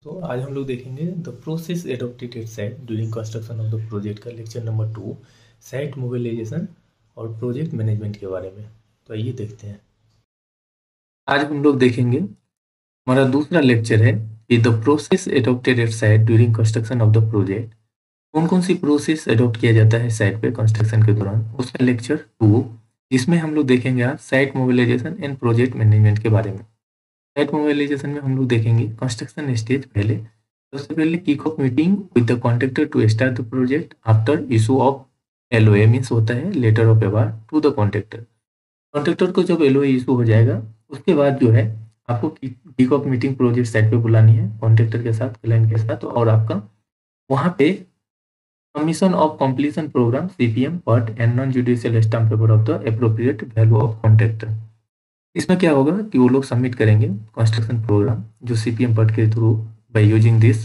तो आज हम लोग देखेंगे the process adopted at site during construction of the project का लेक्चर नंबर 2 साइट मोबिलाइजेशन और प्रोजेक्ट मैनेजमेंट के बारे में। तो आइए देखते हैं। आज हम लोग देखेंगे हमारा दूसरा लेक्चर है कि the process adopted at site during construction of the project. कौन कौन सी प्रोसेस एडॉप्ट किया जाता है साइट पे कंस्ट्रक्शन के दौरान, उसका लेक्चर 2, जिसमें हम लोग देखेंगे आज site mobilisation and project management के बारे में। साइट मोबिलाइजेशन में हम लोग देखेंगे कंस्ट्रक्शन स्टेज। पहले सबसे पहले kick off meeting with the contractor to start the project after issue of LOA means होता है letter of award to the contractor. Contractor को जब LOA इशू हो जाएगा उसके बाद जो है आपको kick off meeting project site पे बुलानी है कॉन्ट्रैक्टर के साथ, क्लाइंट के साथ, और आपका वहाँ पे submission of completion programme CPM part and non judicial stamp paper of the appropriate value of contractor. इसमें क्या होगा कि वो लोग सबमिट करेंगे कंस्ट्रक्शन प्रोग्राम जो CPM पार्ट के थ्रू बाय यूजिंग दिस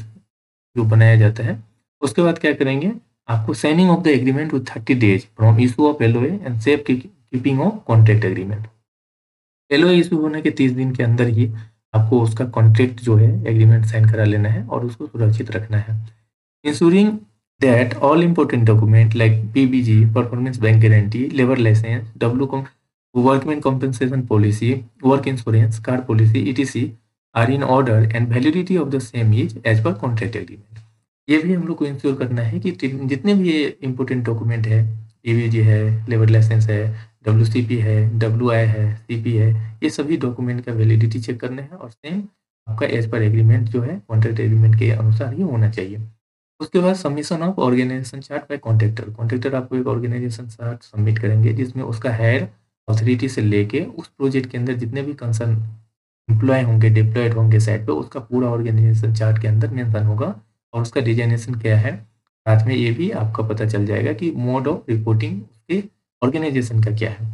जो बनाया जाता है। उसके बाद क्या करेंगे, आपको signing of the agreement with 30 days from issue of LOA and safe keeping of contract agreement. LOA issue होने के 30 दिन के अंदर ही आपको उसका कॉन्ट्रैक्ट जो है एग्रीमेंट साइन करा लेना है और उसको सुरक्षित रखना है। Ensuring that all important document like PBG, performance bank guarantee, labor license, workman compensation policy, work insurance, car policy, etc. are in order and validity of the same is as per contract agreement। ये भी हम लोग को ensure करना है कि जितने भी ये इम्पोर्टेंट डॉक्यूमेंट है, PBG है, लेबर लाइसेंस है, WCP है, WI है, CP है, ये सभी डॉक्यूमेंट का वैलिडिटी चेक करना है और सेम आपका एज पर एग्रीमेंट जो है कॉन्ट्रैक्ट एग्रीमेंट के अनुसार ही होना चाहिए। उसके बाद submission of organisation chart by contractor आपको एक ऑर्गेनाइजेशन चार्ट सबमिट करेंगे जिसमें उसका हेड अथॉरिटी से लेके उस प्रोजेक्ट के अंदर जितने भी कंसर्न एम्प्लॉय होंगे, डिप्लॉयड होंगे साइट पे, उसका पूरा ऑर्गेनाइजेशन चार्ट के अंदर मेंशन होगा और उसका डिजाइनेशन क्या है। साथ में ये भी आपका पता चल जाएगा कि मोड ऑफ रिपोर्टिंग उसके ऑर्गेनाइजेशन का क्या है।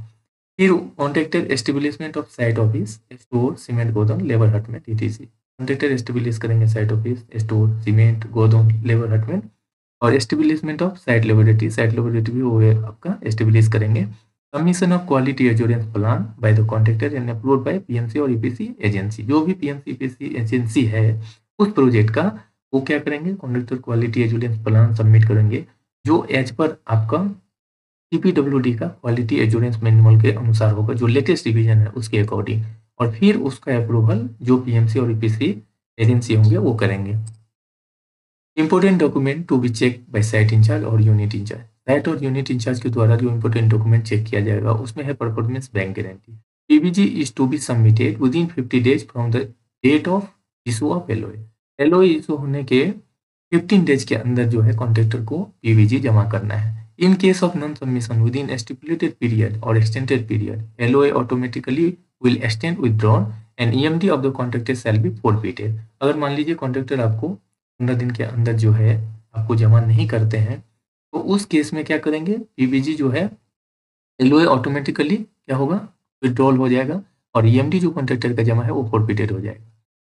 फिर contractor establishment of site office, store, cement गोदाम, लेबर हट में TTC। कॉन्ट्रैक्टर एस्टेब्लिश करेंगे साइट ऑफिस, स्टोर, सीमेंट गोदाम, लेबर हट में। और एस्टेब्लिशमेंट ऑफ साइट लेबोरेटरी भी वो आपका एस्टेब्लिश करेंगे। Submission of quality assurance plan by the contractor and approved by PMC और EPC एजेंसी। जो भी PMC EPC एजेंसी है उस प्रोजेक्ट का वो क्या करेंगे, contractor quality assurance plan submit करेंगे जो एज पर आपका CPWD का क्वालिटी एश्योरेंस मैनुअल के अनुसार होगा, जो लेटेस्ट रिवीजन है उसके अकॉर्डिंग। और फिर उसका अप्रूवल जो PMC और EPC एजेंसी होंगे वो करेंगे। Important document to be check by site incharge और यूनिट इंचार्ज। साइट और यूनिट इंचार्ज के द्वारा जो इंपोर्टेंट डॉक्यूमेंट चेक किया जाएगा उसमें है performance bank guarantee. PBG is to be submitted with in 50 days from the date of issue of LOA। LOA issue होने के 15 डेज के अंदर जो है कॉन्ट्रैक्टर को PBG जमा करना है। In case of non-submission within a stipulated period or extended period, LOA automatically will extend withdrawn and EMD of the contractor shall be forfeited। अगर मान लीजिए कॉन्ट्रैक्टर आपको 15 दिन के अंदर जो है आपको जमा नहीं करते हैं तो उस केस में क्या करेंगे, PBG जो है LOA ऑटोमेटिकली क्या होगा, विड्रॉल हो जाएगा और EMD जो कॉन्ट्रैक्टर का जमा है वो फॉरफिटेड हो जाएगा।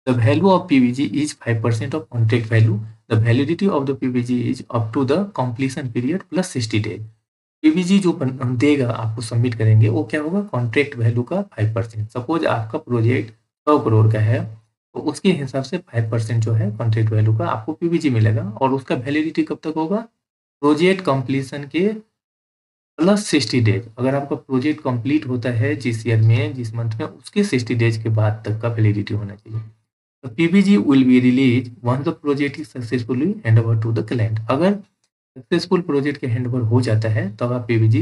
The value of PBG is 5% of contract value. The validity of the PBG is up to the completion period plus 60 days। PBG जो देगा आपको सबमिट करेंगे वो क्या होगा, कॉन्ट्रैक्ट वैल्यू का 5%। सपोज आपका प्रोजेक्ट 100 करोड़ का है तो उसके हिसाब से 5% जो है कॉन्ट्रैक्ट वैल्यू का आपको PBG मिलेगा और उसका वैलिडिटी कब तक होगा, प्रोजेक्ट कंप्लीशन के प्लस 60 डेज। अगर आपका प्रोजेक्ट कंप्लीट होता है जिस ईयर में, जिस मंथ में, उसके 60 डेज के बाद तक का वैलिडिटी होना चाहिए। The PBG will be released once the project is successfully hand over to the client। अगर सक्सेसफुल प्रोजेक्ट के हैंड ओवर हो जाता है तब आप PBG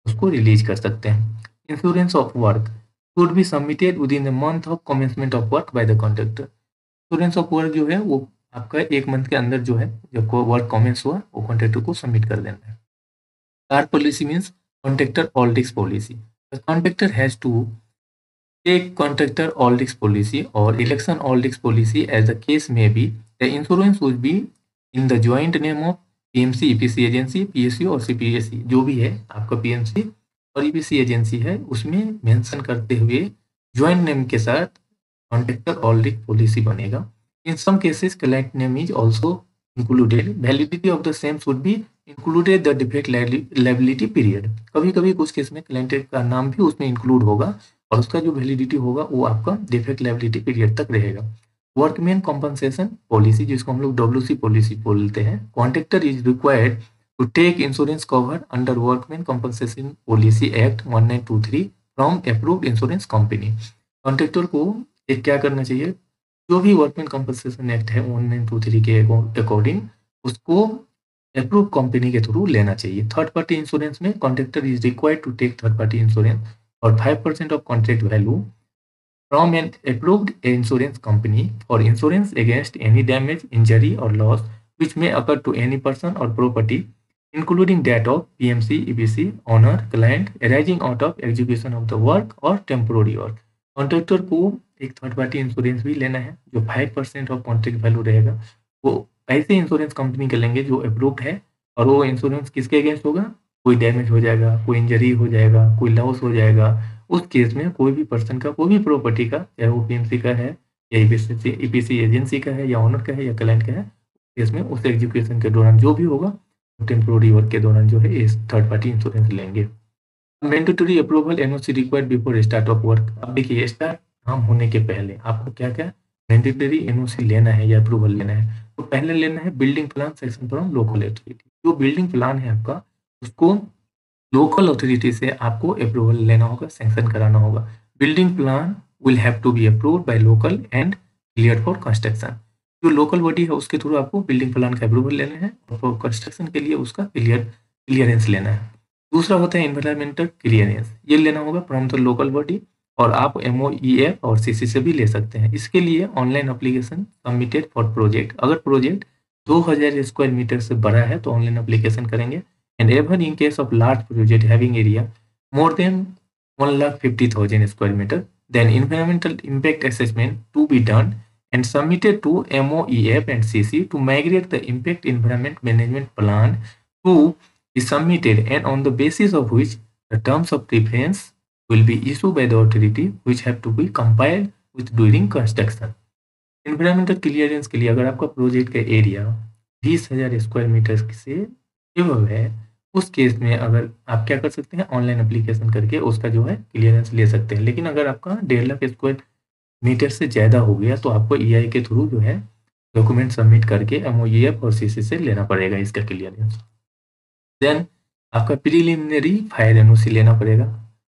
उसको रिलीज कर सकते हैं। Insurance of work should be submitted with in the month of commencement of work by the contractor. Insurance of work जो है वो आपका 1 मंथ के अंदर जो है जब वर्क कमेंस हुआ वो कॉन्ट्रैक्टर को सबमिट कर देना है। CAR policy means contractor all risk policy. The contractor has to take contractor all risk policy or election all risk policy as the case may be। The insurance would be in the joint name of PMC EPC agency, PSU और CPSE। जो भी है आपका PMC और EPC agency है उसमें mention करते हुए ज्वाइंट नेम के साथ कॉन्ट्रैक्टर ऑल रिस्क पॉलिसी बनेगा। In some cases client name is also included. Validity of the same should be included the defect liability period. कभी कभी कुछ केस में क्लाइंट का नाम भी उसमें इंक्लूड होगा और उसका जो वैलिडिटी होगा वो आपका डिफेक्ट लायबिलिटी पीरियड तक रहेगा। वर्कमैन कॉम्पनसेशन पॉलिसी, जिसको हम लोग WC पॉलिसी बोलते हैं, contractor is required to take insurance cover under workman compensation policy act 1923 from approved insurance company. Contractor को एक क्या करना चाहिए, जो भी वर्कमैन कॉम्पनसेशन एक्ट है 1923 के अकॉर्डिंग उसको अप्रूव कंपनी के थ्रू लेना चाहिए। थर्ड पार्टी इंश्योरेंस में contractor is required to take third party insurance और 5% of contract value from an approved insurance company for insurance against any damage, injury or loss which may occur to any person or property, including that of PMC, EPC, owner, client, arising out of execution of the work or temporary work। Contractor को एक third party insurance भी लेना है जो 5% of contract value रहेगा। वो ऐसे insurance company के लेंगे जो अप्रूव्ड है, और वो इंश्योरेंस किसके अगेंस्ट होगा, कोई डैमेज हो जाएगा, कोई इंजरी हो जाएगा, कोई लॉस हो जाएगा, उस केस में कोई भी पर्सन का कोई भी प्रॉपर्टी का, चाहे वो PMC का है या EPC एजेंसी का है या ऑनर का है या क्लाइंट का है, केस में उस एग्जीक्यूशन के दौरान जो भी होगा टेम्पोररी वर्क के दौरान जो है इस थर्ड पार्टी इंश्योरेंस लेंगे। Mandatory approval NOC required before start of work. अब देखिए स्टार्ट काम होने के पहले आपको क्या क्या मैंडेटरी NOC लेना है या अप्रूवल लेना है। तो पहले लेना है building plan section from local authority. जो बिल्डिंग प्लान है आपका उसको लोकल अथॉरिटी से आपको अप्रूवल लेना होगा, सैंक्शन कराना होगा। Building plan will have to be approved by local and clear for construction. जो लोकल बॉडी है उसके थ्रू आपको बिल्डिंग प्लान का अप्रूवल लेना है और कंस्ट्रक्शन के लिए उसका क्लियरेंस लेना है। दूसरा होता है एनवायरमेंटल क्लियरेंस, ये लेना होगा फ्रॉम द लोकल बॉडी, और आप MOEF और CC से भी ले सकते हैं। इसके लिए online application submitted for project. अगर प्रोजेक्ट 2000 स्क्वायर मीटर से बड़ा है तो ऑनलाइन एप्लीकेशन करेंगे। And even in case of large project having area more than 1,50,000 square meter, then environmental impact assessment to be done and submitted to MOEF and CC to migrate the impact environment management plan to be submitted, and on the basis of which the terms of reference will be issued by the authority which have to be compiled with during construction। environmental clearance के लिए अगर आपका project का area 20,000 square metre से above है, उस case में अगर आप क्या कर सकते हैं, ऑनलाइन एप्लीकेशन करके उसका जो है क्लियरेंस ले सकते हैं। लेकिन अगर आपका 1.5 लाख स्क्वायर मीटर से ज़्यादा हो गया तो आपको EI के थ्रू जो है डॉक्यूमेंट सबमिट करके MOEF और CC से लेना पड़ेगा इसका क्लियरेंस। देन आपका प्रीलिमिनरी फायर NOC लेना पड़ेगा।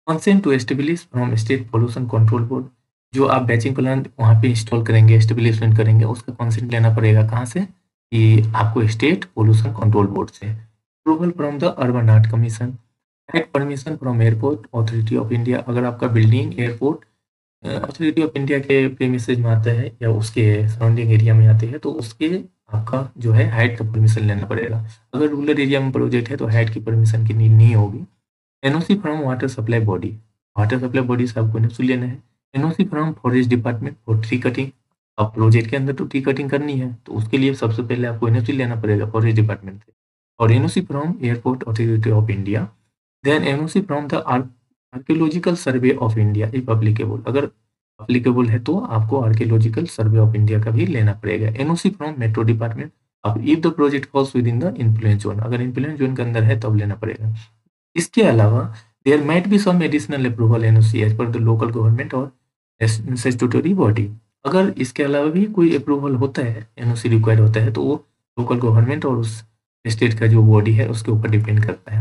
Consent to establish from state pollution control board, जो आप बैचिंग प्लान वहाँ पे इंस्टॉल करेंगे, एस्टेब्लिशमेंट करेंगे, उसका कंसेंट लेना पड़ेगा कहाँ से, कि आपको स्टेट पोल्यूशन कंट्रोल बोर्ड से। Approval from the urban art commission, get permission from airport authority of India. अगर आपका building airport authority of India के प्रीमिसेस में आता है या उसके सराउंडिंग एरिया में आते हैं तो उसके आपका जो है हाइट का परमिशन लेना पड़ेगा। अगर रूरल एरिया में प्रोजेक्ट है तो हाइट की परमिशन की नीड नहीं होगी। NOC from water supply body, water supply body से आपको NOC लेना है। NOC from forest department for tree cutting, अब प्रोजेक्ट के अंदर तो ट्री कटिंग करनी है तो उसके लिए सबसे पहले आपको NOC लेना पड़ेगा फॉरेस्ट डिपार्टमेंट से। और NOC from airport authority of India, then NOC from the archaeological survey of India if applicable. अगर अप्लीकेबल है तो आपको आर्कियोलॉजिकल सर्वे ऑफ इंडिया का भी लेना पड़ेगा। NOC फ्रॉम मेट्रो डिपार्टमेंट, अब if the project falls with in the influence zone, अगर इन्फ्लुएंस जोन के अंदर है तब लेना पड़ेगा। इसके अलावा there might be some additional approval NOC as per the local government और स्टैट्यूटरी बॉडी। अगर इसके अलावा भी कोई अप्रूवल होता है, NOC रिक्वायर्ड होता है, तो वो लोकल गवर्नमेंट और उस स्टेट का जो बॉडी है उसके ऊपर डिपेंड करता है।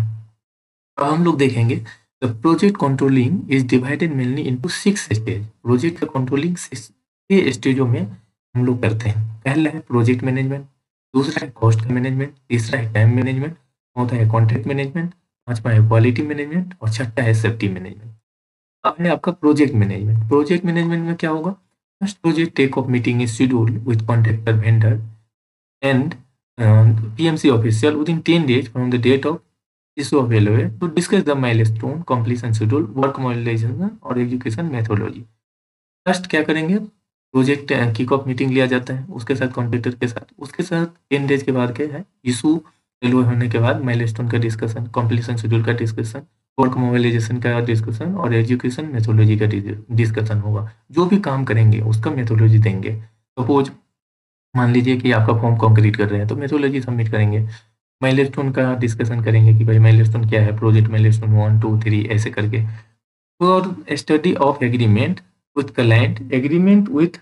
अब हम लोग देखेंगे the project controlling is divided mainly into 6 stage. Project का कंट्रोलिंग 6 स्टेजों में हम लोग करते हैं। पहला है प्रोजेक्ट मैनेजमेंट, दूसरा है कॉस्ट का मैनेजमेंट, तीसरा है टाइम मैनेजमेंट, चौथा है कॉन्ट्रैक्ट मैनेजमेंट, पांचवा है क्वालिटी मैनेजमेंट और छठा है सेफ्टी मैनेजमेंट। अब है आपका प्रोजेक्ट मैनेजमेंट। प्रोजेक्ट मैनेजमेंट में क्या होगा, first project take off meeting is scheduled with contractor vendor and PMC official within 10 days from the date of issue of LOA to discuss the milestone, completion schedule, work mobilization और execution methodology. First क्या करेंगे, project kick off meeting लिया जाता है उसके साथ contractor के साथ, उसके साथ 10 डेज के बाद क्या है, इशू LOA होने के बाद माइलस्टोन का डिस्कशन, कंप्लीशन शेड्यूल का डिस्कशन, वर्क मोबिलाइजेशन का डिस्कशन और एजुकेशन मेथोडोलॉजी का डिस्कशन होगा। जो भी काम करेंगे उसका मेथोडोलॉजी देंगे। सपोज मान लीजिए कि आपका फॉर्म कंक्रीट कर रहे हैं तो मेथोडोलॉजी सबमिट करेंगे। माइलस्टोन का डिस्कशन करेंगे कि भाई माइलस्टोन क्या है, प्रोजेक्ट माइलस्टोन 1 2 3 ऐसे करके। और study of agreement with client, agreement with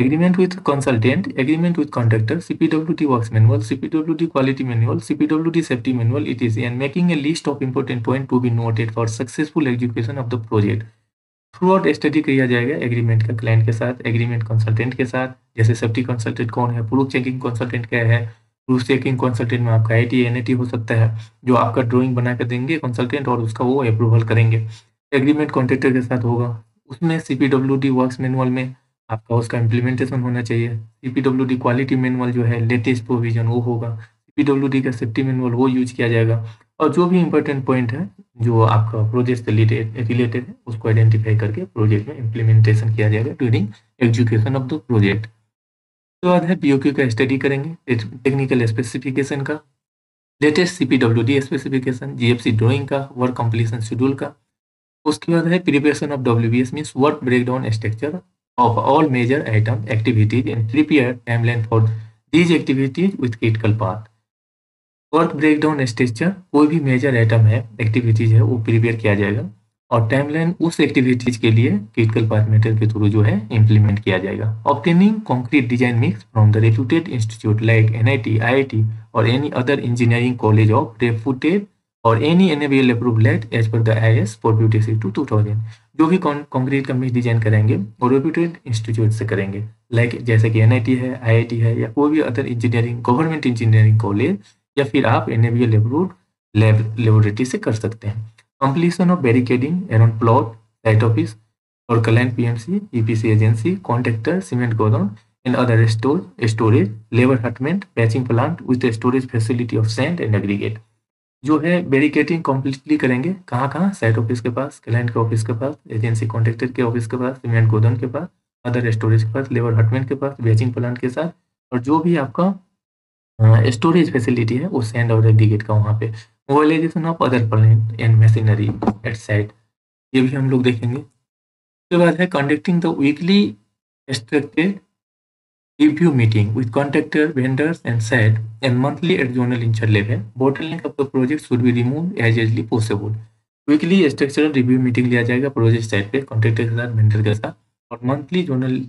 Agreement with consultant, agreement with contractor, CPWD works manual, CPWD quality manual, CPWD safety manual, etc. and making a list of important point to be noted for successful execution of the project. Through out study किया जाएगा agreement का client के साथ, agreement consultant के साथ, जैसे safety consultant कौन है, प्रूफ चेकिंग कंसल्टेंट क्या है, प्रूफ चेकिंग कंसल्टेंट में आपका IT NAT हो सकता है, जो आपका ड्राइंग बना कर देंगे कंसल्टेंट और उसका वो अप्रूवल करेंगे। एग्रीमेंट कॉन्ट्रेक्टर के साथ होगा, उसमें CPWD वर्क्स मैनुअल में आपका उसका इम्प्लीमेंटेशन होना चाहिए। CPWD क्वालिटी मैनुअल जो है लेटेस्ट प्रोविजन वो होगा, CPWD का सेफ्टी मैनुअल वो यूज किया जाएगा, और जो भी इंपॉर्टेंट पॉइंट है जो आपका प्रोजेक्ट से रिलेटेड है उसको आइडेंटिफाई करके प्रोजेक्ट में इम्प्लीमेंटेशन किया जाएगा during execution of the project. उसके बाद है POQ का स्टडी करेंगे, टेक्निकल स्पेसिफिकेशन का, latest CPWD specification, GFC drawing का, वर्क कंप्लीशन शेड्यूल का। उसके बाद है preparation of WBS means work breakdown structure of all major item activities and prepare timeline for these activities with critical path. Work breakdown structure, कोई भी major item है activities है वो प्रिपेयर किया जाएगा, और टाइमलाइन उस एक्टिविटीज के लिए क्रिटिकल पाथ मेथड के थ्रू जो है इम्प्लीमेंट किया जाएगा। Obtaining concrete design mix from the reputed institute like NIT, IIT और any other engineering college of reputed और any NABL approved let as per the IS 456 2000। जो भी कॉन्क्रीट का मिक्स डिजाइन करेंगे और रेप्यूटेड इंस्टीट्यूट से करेंगे, लाइक जैसे कि NIT है, IIT है, या कोई भी other engineering government engineering college, या फिर आप NABL अप्रूव्ड लेबोरेटरी से कर सकते हैं। Completion of barricading around plot, site office और client PMC, EPC agency, contractor, cement गोदाम and other storage, labour hutment, patching plant with storage facility of sand and aggregate. जो है बैरिकेडिंग कम्प्लीटली करेंगे कहाँ, साइट ऑफिस के पास, client के office के पास, agency contractor के ऑफिस के पास, सीमेंट गोदाम के पास, अदर स्टोरेज के पास, लेबर हटमेंट के पास, पैचिंग प्लांट के साथ, और जो भी आपका स्टोरेज फैसिलिटी है वो सैंड और एग्रीगेट का वहाँ पे। Mobilisation of other plant and machinery at site, ये भी हम लोग देखेंगे। उसके बाद है conducting the weekly structured review meeting with contractor, vendors and site and monthly at zonal in charge level. Bottleneck of the project should be remove as easily possible. Weekly structural review meeting लिया जाएगा project site पे contractor के साथ, vendor के साथ, और monthly zonal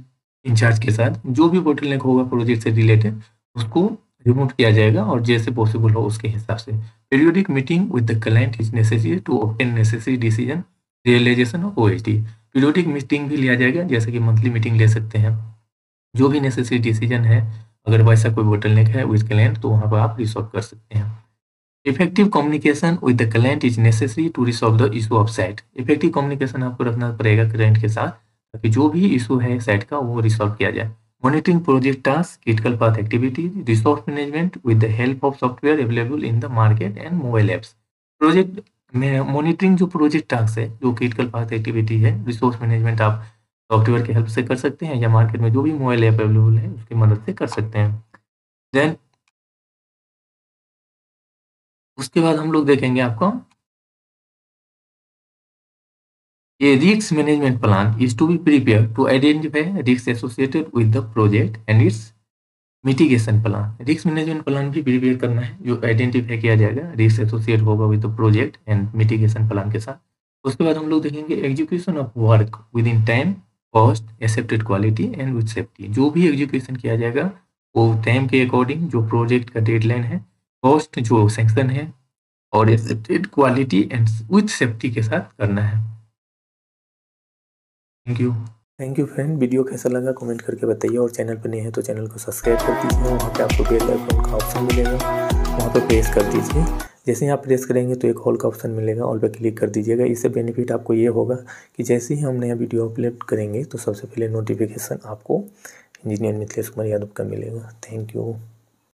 in charge के साथ जो भी बोटलनेक होगा प्रोजेक्ट से रिलेटेड उसको रिमूव किया जाएगा, और जैसे पॉसिबल हो उसके हिसाब से। Periodic meeting with the client is necessary to obtain necessary decision realisation of OSD। Periodic meeting भी लिया जाएगा, जैसे कि मंथली मीटिंग ले सकते हैं, जो भी नेसेसरी डिसीजन है, अगर वैसा कोई बोटलनेक है विद क्लाइंट तो वहाँ पर आप रिसॉल्व कर सकते हैं। Effective communication with the client is necessary to resolve the issue of site. Effective communication आपको रखना पड़ेगा क्लाइंट के साथ, ताकि जो भी इशू है साइट का वो रिसॉल्व किया जाए। Monitoring project tasks, critical path activities, resource management with the help of software available in the market and mobile apps. Project में मॉनिटरिंग जो प्रोजेक्ट टास्क है, जो क्रिटिकल पाथ एक्टिविटी है, रिसोर्स मैनेजमेंट आप सॉफ्टवेयर की help से कर सकते हैं, या मार्केट में जो भी मोबाइल ऐप अवेलेबल है उसकी मदद से कर सकते हैं। देन उसके बाद हम लोग देखेंगे आपको A risk management plan is to be prepared to identify risks associated with the project and its mitigation plan. Risk management plan भी प्रिपेयर करना है, जो आइडेंटिफाई किया जाएगा, रिस्क एसोसिएट होगा with the project and mitigation plan के साथ। उसके बाद हम लोग देखेंगे execution of work with in time, cost, accepted quality and with safety. जो भी एग्जीक्यूशन किया जाएगा वो टाइम के अकॉर्डिंग, जो प्रोजेक्ट का डेडलाइन है, कॉस्ट जो सैंक्शन है, और accepted quality and with safety के साथ करना है। Thank you friend. वीडियो कैसा लगा कमेंट करके बताइए, और चैनल पर नए हैं तो चैनल को सब्सक्राइब कर दीजिए। वहाँ पे आपको बेल आइकन का ऑप्शन मिलेगा, वहाँ पे प्रेस कर दीजिए। जैसे ही आप प्रेस करेंगे तो एक ऑल का ऑप्शन मिलेगा, ऑल पे क्लिक कर दीजिएगा। इससे बेनिफिट आपको ये होगा कि जैसे ही हम नया वीडियो अपलोड करेंगे तो सबसे पहले नोटिफिकेशन आपको इंजीनियर मिथिलेश कुमार यादव का मिलेगा। Thank you.